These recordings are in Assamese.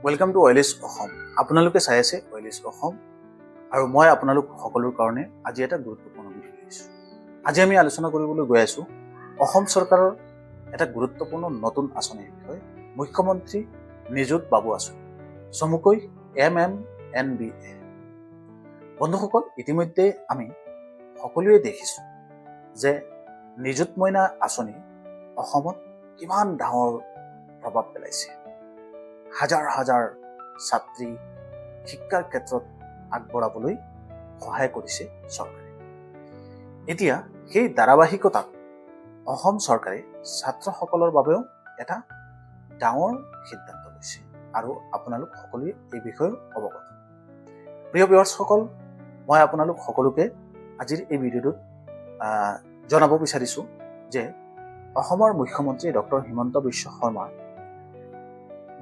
Welcome to ওয়েলিছ Assam. আপোনালোকে চাই আছে ওয়েলিছ অসম আৰু মই আপোনালোক সকলোৰ কাৰণে আজি এটা গুৰুত্বপূৰ্ণ ভিডিঅ' লৈছোঁ। আজি আমি আলোচনা কৰিবলৈ গৈ আছোঁ অসম চৰকাৰৰ এটা গুৰুত্বপূৰ্ণ নতুন আঁচনিৰ বিষয়ে, মুখ্যমন্ত্ৰী নিযুত বাবু আঁচনি, চমুকৈ MMNBA। বন্ধুসকল, ইতিমধ্যে আমি সকলোৱে দেখিছোঁ যে নিযুত মইনা আঁচনি অসমত কিমান ডাঙৰ প্ৰভাৱ পেলাইছে। হাজাৰ হাজাৰ ছাত্ৰী শিক্ষাৰ ক্ষেত্ৰত আগবঢ়াবলৈ সহায় কৰিছে চৰকাৰে। এতিয়া সেই ধাৰাবাহিকতাত অসম চৰকাৰে ছাত্ৰসকলৰ বাবেও এটা ডাঙৰ সিদ্ধান্ত লৈছে আৰু আপোনালোক সকলোৱে এই বিষয়ে অৱগত। প্ৰিয় ভিউৱাৰ্ছসকল, মই আপোনালোক সকলোকে আজিৰ এই ভিডিঅ'টোত জনাব বিচাৰিছোঁ যে অসমৰ মুখ্যমন্ত্ৰী ডক্টৰ হিমন্ত বিশ্ব শৰ্মা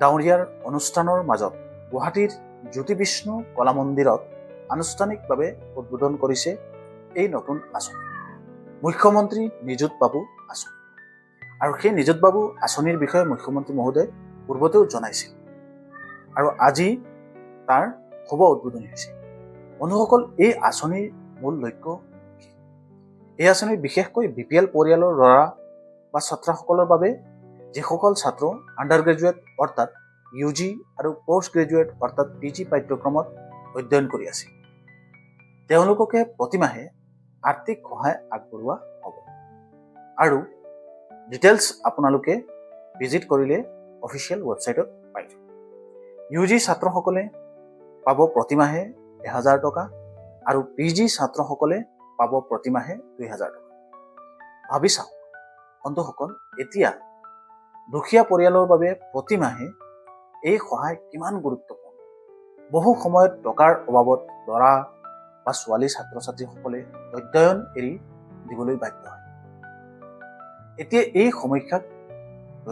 ডাঙৰীয়াৰ অনুষ্ঠানৰ মাজত গুৱাহাটীৰ জ্যোতি বিষ্ণু কলা মন্দিৰত আনুষ্ঠানিকভাৱে উদ্বোধন কৰিছে এই নতুন আঁচনি, মুখ্যমন্ত্ৰী নিযুত বাবু আঁচনি। আৰু সেই নিযুত বাবু আঁচনিৰ বিষয়ে মুখ্যমন্ত্ৰী মহোদয়ে পূৰ্বতেও জনাইছিল আৰু আজি তাৰ শুভ উদ্বোধনী হৈছে। বন্ধুসকল, এই আঁচনিৰ মূল লক্ষ্য কি? এই আঁচনি বিশেষকৈ BPL পৰিয়ালৰ ল'ৰা বা ছাত্ৰসকলৰ বাবে যিসকল ছাত্ৰ আণ্ডাৰ গ্ৰেজুৱেট অৰ্থাৎ UG আৰু পষ্ট গ্ৰেজুৱেট অৰ্থাৎ PG পাঠ্যক্ৰমত অধ্যয়ন কৰি আছে, তেওঁলোককে প্ৰতিমাহে আৰ্থিক সহায় আগবঢ়োৱা হ'ব। আৰু ডিটেইলছ আপোনালোকে ভিজিট কৰিলে অফিচিয়েল ৱেবছাইটত পাই যাব। UG ছাত্ৰসকলে পাব প্ৰতিমাহে 1000 টকা আৰু PG ছাত্ৰসকলে পাব প্ৰতিমাহে 2000 টকা। ভাবি চাওক বন্ধুসকল, এতিয়া দুখীয়া পৰিয়ালৰ বাবে প্ৰতিমাহে এই সহায় কিমান গুৰুত্বপূৰ্ণ। বহু সময়ত টকাৰ অভাৱত ল'ৰা বা ছোৱালী ছাত্ৰ ছাত্ৰীসকলে অধ্যয়ন এৰি দিবলৈ বাধ্য হয়। এতিয়া এই সমস্যাক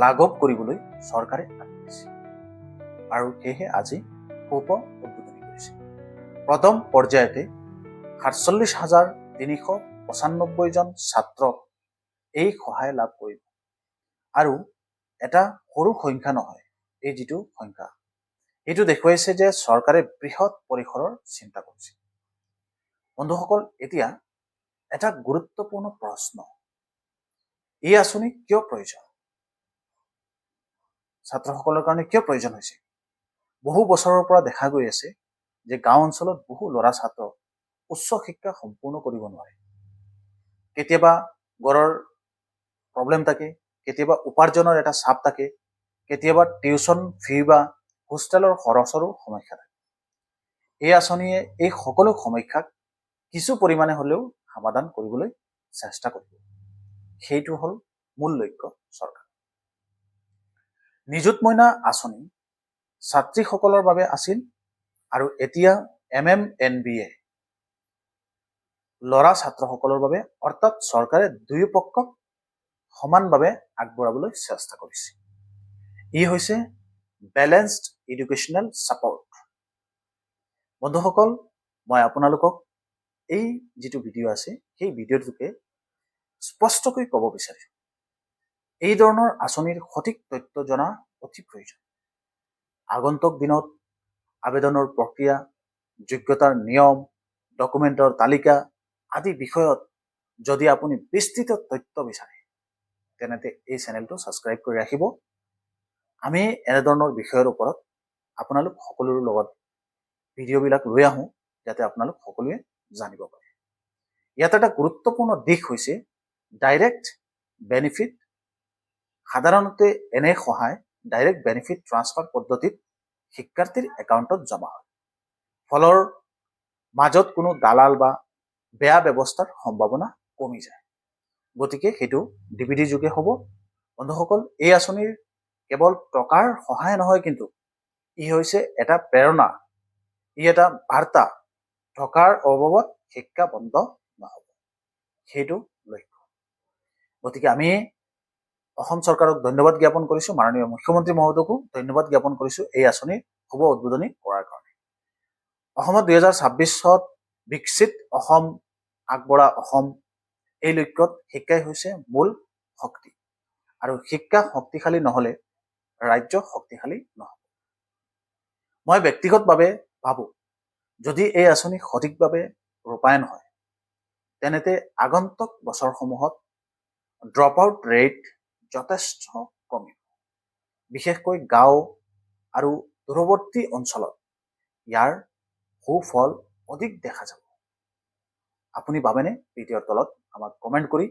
লাঘৱ কৰিবলৈ চৰকাৰে আগবাঢ়িছে আৰু সেয়েহে আজি শুভ উদ্বোধনী কৰিছে। প্ৰথম পৰ্যায়তে 47,395 জন ছাত্ৰক এই সহায় লাভ কৰিব আৰু এটা সৰু সংখ্যা নহয়। এই যিটো সংখ্যা, এইটো দেখুৱাইছে যে চৰকাৰে বৃহৎ পৰিসৰৰ চিন্তা কৰিছে। বন্ধুসকল, এতিয়া এটা গুৰুত্বপূৰ্ণ প্ৰশ্ন, এই আঁচনি কিয় প্ৰয়োজন? ছাত্ৰসকলৰ কাৰণে কিয় প্ৰয়োজন হৈছে? বহু বছৰৰ পৰা দেখা গৈ আছে যে গাঁও অঞ্চলত বহু ল'ৰা ছাত্ৰ উচ্চ শিক্ষা সম্পূৰ্ণ কৰিব নোৱাৰে। কেতিয়াবা ঘৰৰ প্ৰব্লেম থাকে, কেতিয়াবা উপাৰ্জনৰ এটা চাপ থাকে, কেতিয়াবা টিউচন ফি বা হোষ্টেলৰ খৰচৰো সমস্যা থাকে। এই আঁচনিয়ে এই সকলো সমস্যাক কিছু পৰিমাণে হ'লেও সমাধান কৰিবলৈ চেষ্টা কৰিব। সেইটো হ'ল মূল লক্ষ্য চৰকাৰ। নিযুত মইনা আঁচনি ছাত্ৰীসকলৰ বাবে আছিল আৰু এতিয়া MMNBA ল'ৰা ছাত্ৰসকলৰ বাবে, অৰ্থাৎ চৰকাৰে দুয়ো পক্ষক সমানভাৱে আগবঢ়াবলৈ চেষ্টা কৰিছে। ই হৈছে বেলেঞ্চড এডুকেশ্যনেল ছাপৰ্ট। বন্ধুসকল, মই আপোনালোকক এই যিটো ভিডিঅ' আছে সেই ভিডিঅ'টোকে স্পষ্টকৈ ক'ব বিচাৰিছোঁ, এই ধৰণৰ আঁচনিৰ সঠিক তথ্য জনা অতি প্ৰয়োজন। আগন্তুক দিনত আবেদনৰ প্ৰক্ৰিয়া, যোগ্যতাৰ নিয়ম, ডকুমেণ্টৰ তালিকা আদি বিষয়ত যদি আপুনি বিস্তৃত তথ্য বিচাৰে তেন্তে এই চেনেলটো ছাবস্ক্ৰাইব কৰি ৰাখিব। আমি এনেধৰণৰ বিষয়ৰ ওপৰত আপোনালোক সকলোৰে লগত ভিডিঅ'বিলাক লৈ আহোঁ যাতে আপোনালোক সকলোৱে জানিব পাৰে। ইয়াত এটা গুৰুত্বপূৰ্ণ দিশ হৈছে ডাইৰেক্ট বেনিফিট। সাধাৰণতে এনে সহায় ডাইৰেক্ট বেনিফিট ট্ৰান্সফাৰ পদ্ধতিত শিক্ষাৰ্থীৰ একাউণ্টত জমা হয়। ফলৰ মাজত কোনো দালাল বা বেয়া ব্যৱস্থাৰ সম্ভাৱনা কমি যায়। গতিকে সেইটো DVD যোগে হ'ব। বন্ধুসকল, এই আঁচনিৰ কেৱল টকাৰ সহায় নহয়, কিন্তু ই হৈছে এটা প্ৰেৰণা, ই এটা বাৰ্তা। টকাৰ অভাৱত শিক্ষা বন্ধ নহ'ব, সেইটো লক্ষ্য। গতিকে আমি অসম চৰকাৰক ধন্যবাদ জ্ঞাপন কৰিছোঁ, মাননীয় মুখ্যমন্ত্ৰী মহোদয়কো ধন্যবাদ জ্ঞাপন কৰিছোঁ এই আঁচনিৰ শুভ উদ্বোধনী কৰাৰ কাৰণে। অসমত 2026 বিকশিত অসম, আগবঢ়া অসম, এই লক্ষ্যত শিক্ষাই হৈছে মূল শক্তি আৰু শিক্ষা শক্তিশালী নহ'লে ৰাজ্য শক্তিশালী নহ'ব। মই ব্যক্তিগতভাৱে ভাবোঁ যদি এই আঁচনি সঠিকভাৱে ৰূপায়ণ হয় তেনেতে আগন্তুক বছৰসমূহত ড্ৰপ আউট ৰেট যথেষ্ট কমিব। বিশেষকৈ গাঁও আৰু দূৰৱৰ্তী অঞ্চলত ইয়াৰ সুফল অধিক দেখা যাব। আপুনি ভাবেনে? ভিডিঅ'ৰ তলত আমাক কমেণ্ট কৰি